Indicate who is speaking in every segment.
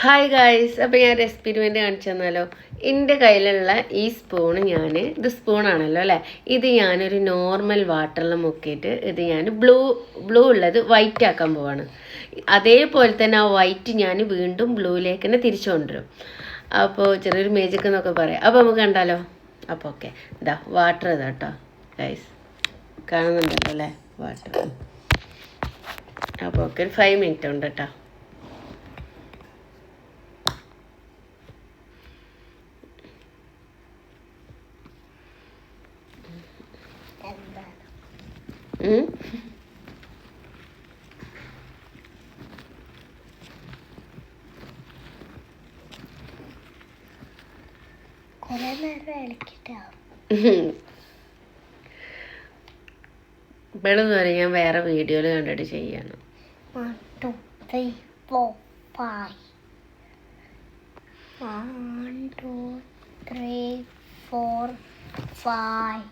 Speaker 1: Hi guys, അപ്പോൾ ഞാൻ ഒരു എക്സ്പെരിമെൻറ്റ് കാണിച്ചു തന്നാലോ. എൻ്റെ കയ്യിലുള്ള ഈ സ്പൂണ് ഇത് സ്പൂണാണല്ലോ അല്ലേ, ഇത് ഞാനൊരു നോർമൽ വാട്ടറിൽ മുക്കിയിട്ട് ഇത് ഞാൻ ബ്ലൂ ഉള്ളത് വൈറ്റ് ആക്കാൻ പോവാണ്. അതേപോലെ തന്നെ ആ വൈറ്റ് ഞാൻ വീണ്ടും ബ്ലൂയിലേക്ക് തന്നെ തിരിച്ചു കൊണ്ടുവരും. അപ്പോൾ ചെറിയൊരു മേജിക് എന്നൊക്കെ പറയാം. അപ്പോൾ നമുക്ക് കണ്ടാലോ. അപ്പോൾ ഓക്കെ, ഇതാ വാട്ടർ ഇതാ കേട്ടോ ഗൈസ്, കാണുന്നുണ്ടല്ലോ അല്ലേ വാട്ടർ. അപ്പോൾ ഓക്കെ, ഒരു 5 മിനിറ്റ് ഉണ്ട് കേട്ടോ. വെള്ളം വരെ ഞാൻ വേറെ വീഡിയോയിൽ കണ്ടിട്ട് ചെയ്യാണ്.
Speaker 2: 1 2 3 4 5 1 2 3 4 5.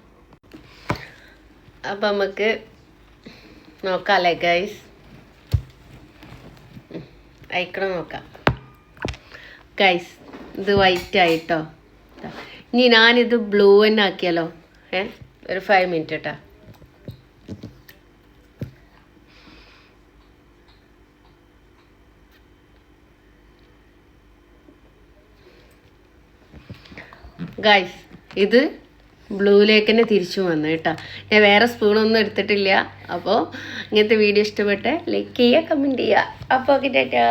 Speaker 1: അപ്പം നമുക്ക് നോക്കാമല്ലേ ഗൈസ്, അയക്കണം നോക്കാം ഗൈസ്. ഇത് വൈറ്റ് ആയിട്ടോ. ഇനി ഞാനിത് ബ്ലൂ തന്നെ ആക്കിയാലോ. ഒരു 5 മിനിറ്റ് കേട്ടോ. ഗൈസ്, ഇത് ബ്ലൂയിലേക്ക് തന്നെ തിരിച്ചു വന്നു കേട്ടോ. ഞാൻ വേറെ സ്പൂണൊന്നും എടുത്തിട്ടില്ല. അപ്പോൾ ഇങ്ങനത്തെ വീഡിയോ ഇഷ്ടപ്പെട്ടെ ലൈക്ക് ചെയ്യുക, കമൻറ്റ് ചെയ്യുക. അപ്പോൾ ഓക്കെ, ടാറ്റാ.